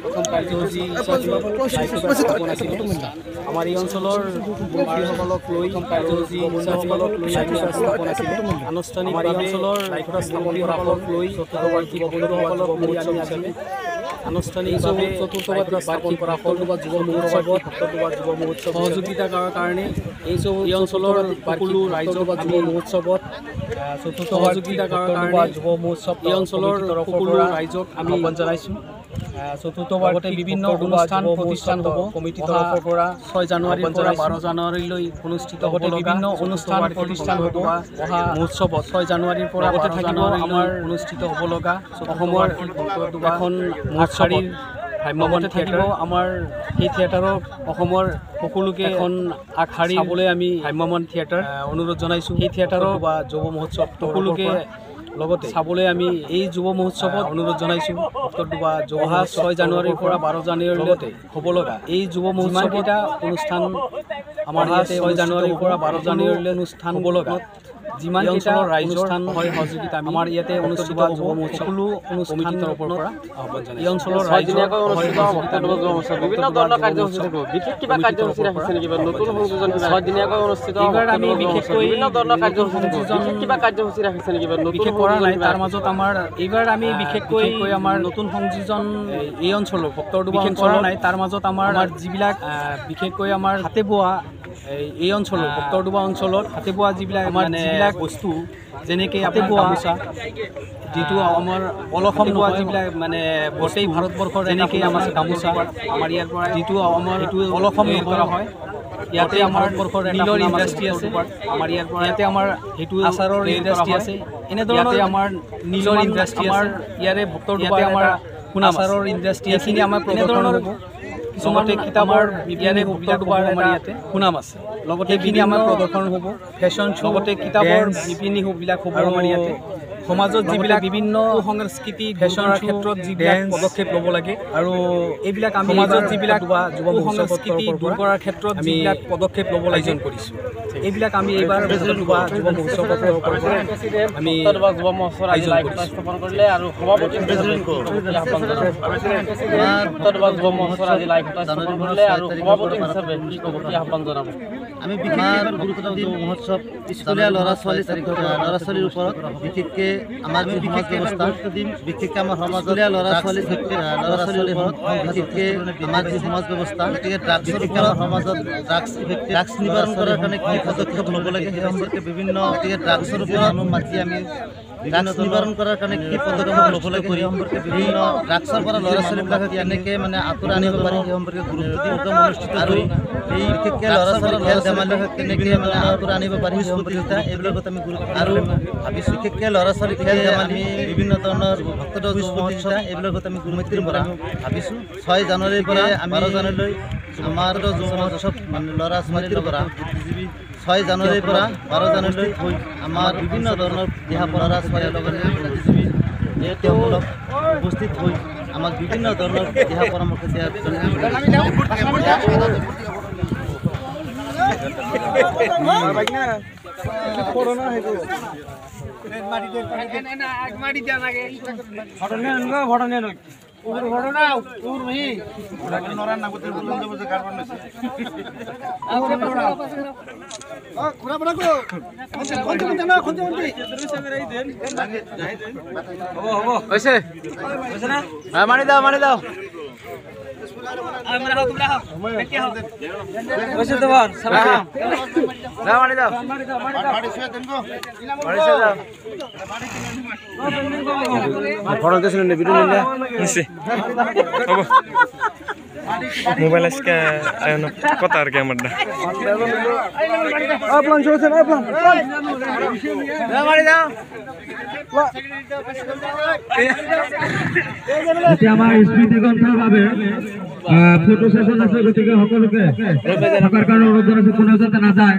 প্ৰথম কাৰ্যসূচী আমাৰ এই অঞ্চলৰ মন্ত্ৰীসকলক লৈ কাৰ্যসূচী মন্ত্ৰীসকলক লৈ স্থাপন আছিল আনুষ্ঠানিক অঞ্চলৰ মন্ত্ৰীসকলক লৈ চতুৰ্থবাৰ্ষিক বন্ধুসকলক মহোৎসৱ হিচাপে আনুষ্ঠানিকভাৱে চতুৰ্থবাৰ স্থাপন কৰা সৰ্ববাদ যুৱ মহোৎসৱত সপ্তমবাৰ যুৱ মহোৎসৱ সহযোগিতা কৰাৰ কাৰণে এই অঞ্চলৰ সকলো ৰাইজৰ বা যুৱ মহোৎসৱত চতুৰ্থ সহযোগিতা কৰাৰ কাৰণে যুৱ মহোৎসৱ এই অঞ্চলৰ সকলো ৰাইজক আমি আহ্বান জনাইছোঁ। চতুৰ্থবাৰতে বিভিন্ন অনুষ্ঠান প্ৰতিষ্ঠান হ'ব কমিটিৰ তৰফৰ পৰা 6 জানুৱাৰীৰ পৰা 12 জানুৱাৰীলৈ অনুষ্ঠিত হ'ব বিভিন্ন অনুষ্ঠান প্ৰতিষ্ঠান হ'ব অহা মহোৎসৱত 6 জানুৱাৰীৰ পৰা 12 জানুৱাৰীলৈ আমাৰ অনুষ্ঠিত হ'ব লগা অসমৰ এখন মহোৎসৱৰ ভ্ৰাম্যমাণ থাকিব আমাৰ এই থিয়েটাৰক অসমৰ সকলোকে এখন আগশাৰী চাবলৈ আমি ভ্ৰাম্যমাণ থিয়েটাৰ অনুৰোধ জনাইছোঁ। এই থিয়েটাৰৰ বা যুৱ মহোৎসৱ সকলোকে লগতে চাবলৈ আমি এই যুৱ মহোৎসৱত অনুৰোধ জনাইছোঁ। উত্তৰটোবা অহা 6 জানুৱাৰীৰ পৰা 12 জানুৱাৰীলৈকে হ'ব লগা এই যুৱ মহোৎসৱকেইটা অনুষ্ঠান আমাৰ ইয়াতে 6 জানুৱাৰীৰ পৰা 12 জানুৱাৰীলৈ অনুষ্ঠান হ'ব লগা যিমানকেইটা ৰাইজৰ হয় সহযোগিতা আমাৰ ইয়াতে অনুষ্ঠিত হ'ব সকলো কমিটিৰ তৰফৰ পৰা আহ্বান জনাইছোঁ। এই অঞ্চলৰ ৰাইজৰ বিভিন্ন ধৰণৰ কাৰ্যসূচী থাকিব বিশেষ কিবা কাৰ্যসূচী ৰাখিছে নেকি নতুন সংযোজন 6 দিনীয়াকৈ অনুষ্ঠিত এইবাৰ আমি বিশেষকৈ বিভিন্ন ধৰণৰ কাৰ্যসূচী বিশেষ কিবা কাৰ্যসূচী ৰাখিছে নেকি বিশেষ কৰা নাই তাৰ মাজত আমাৰ এইবাৰ আমি বিশেষকৈ আমাৰ নতুন সংযোজন এই অঞ্চলৰ ভক্তৰডুবা অঞ্চলৰ নাই তাৰ মাজত আমাৰ যিবিলাক বিশেষকৈ আমাৰ হাতে বোৱা এই অঞ্চলৰ ভক্তৰডুবা অঞ্চলত হাতে বোৱা যিবিলাক আমাৰ যিবিলাক বস্তু যেনেকৈ হাতে বোৱা গামোচা যিটো আমাৰ অলসম বোৱা যিবিলাক মানে গোটেই ভাৰতবৰ্ষৰ যেনেকৈ আমাৰ গামোচা আমাৰ ইয়াৰ পৰা যিটো আমাৰ এইটো অলসম কৰা হয় ইয়াতে আমাৰ ভাৰতবৰ্ষৰ নীলৰ ইণ্ডাষ্ট্ৰি আছে আমাৰ ইয়াৰ পৰা ইয়াতে আমাৰ সেইটো আচাৰৰ ইণ্ডাষ্ট্ৰি আছে এনেধৰণে আমাৰ নীলৰ ইণ্ডাষ্ট্ৰি আমাৰ ইয়াৰে ভক্তৰডুবা আমাৰ আচাৰৰ ইণ্ডাষ্ট্ৰি এইখিনি আমাৰ প্ৰদৰ্শন হ'ব। লগতে কিতাপৰ ইয়াৰে ভক্তৰডুবাৰ আমাৰ ইয়াতে সুনাম আছে লগতে এইখিনি আমাৰ প্ৰদৰ্শন হ'ব ফেশ্বন লগতে কিতাপৰ বিপণীবিলাক হ'ব আমাৰ ইয়াতে সমাজত যিবিলাক বিভিন্ন সংস্কৃতি ফেশ্বনৰ ক্ষেত্ৰত যিবিলাক পদক্ষেপ ল'ব লাগে আৰু এইবিলাক আমি সমাজত যিবিলাক যুৱ সংস্কৃতি দূৰ কৰাৰ ক্ষেত্ৰত যিবিলাক পদক্ষেপ ল'ব আয়োজন কৰিছোঁ এইবিলাক আমি এইবাৰ যুৱ মহোৎসৱৰ আমি যুৱ মহোৎসৱ স্থাপন কৰিলে আৰু সভাপতি যুৱ মহোৎসৱ আজি লাইভ স্থাপন কৰিলে আৰু সভাপতি হিচাপে কি ক'ব কি আহ্বান জনাব আমি গুৰুত্ব যুৱ মহোৎসৱ স্কুলীয়া ল'ৰা ছোৱালীৰ ওপৰত বিশেষকৈ আমাৰ যি সমাজ ব্যৱস্থা বিশেষকৈ আমাৰ সমাজলীয়া ল'ৰা ছোৱালীৰ ওপৰত বিশেষকৈ আমাৰ যি সমাজ ব্যৱস্থা গতিকে ড্ৰাগছৰ ওপৰত সমাজত ড্ৰাগছ নিবাৰণ কৰাৰ কাৰণে কি পদক্ষেপ ল'ব লাগে সেই সম্পৰ্কে বিভিন্ন গতিকে ড্ৰাগছৰ ওপৰত মাতি আমি ড্ৰাগছ নিবাৰণ কৰাৰ কাৰণে কি পদক্ষেপ ল'বলৈ কৰি সম্পৰ্কে বিভিন্ন ড্ৰাগছৰ পৰা ল'ৰা ছোৱালীবিলাকক কেনেকৈ মানে আঁতৰাই আনিব পাৰি সেই সম্পৰ্কে গুৰুত্ব দি অনুষ্ঠিত আৰু এই বিশেষকৈ ল'ৰা ছোৱালীৰ খেল ধেমালি কেনেকৈ মানে আঁতৰাই আনিব পাৰি প্ৰতিযোগিতা এইবিলাকত আমি গুৰুত্ব আৰু ভাবিছোঁ বিশেষকৈ ল'ৰা ছোৱালী খেল ধেমালি বিভিন্ন ধৰণৰ ভক্তদল প্ৰতিযোগিতা এইবিলাকত আমি গুৰুত্বৰ পৰা ভাবিছোঁ 6 জানুৱাৰীৰ পৰা 12 জানুৱাৰীলৈ আমাৰ যুৱ মহোৎসৱ মানে ল'ৰা ছোৱালীৰ পৰা 6 জানুৱাৰীৰ পৰা 12 জানুৱাৰীলৈ আমাৰ বিভিন্ন ধৰণৰ দিহা ল'ৰা ছোৱালীৰ লগতে তেওঁলোক উপস্থিত হৈ আমাক বিভিন্ন ধৰণৰ দিহা পৰামৰ্শ দিয়াৰ মানি দাও মানি দাও মোবাইল আজকে কথা আৰ কি আমাৰ আমাৰ স্মৃতি গ্ৰন্থৰ বাবে ফটো সেশন আছে গতিকে সকলোকে থকাৰ কাৰণে অনুৰোধ জনাইছোঁ কোনো যাতে নাযায়।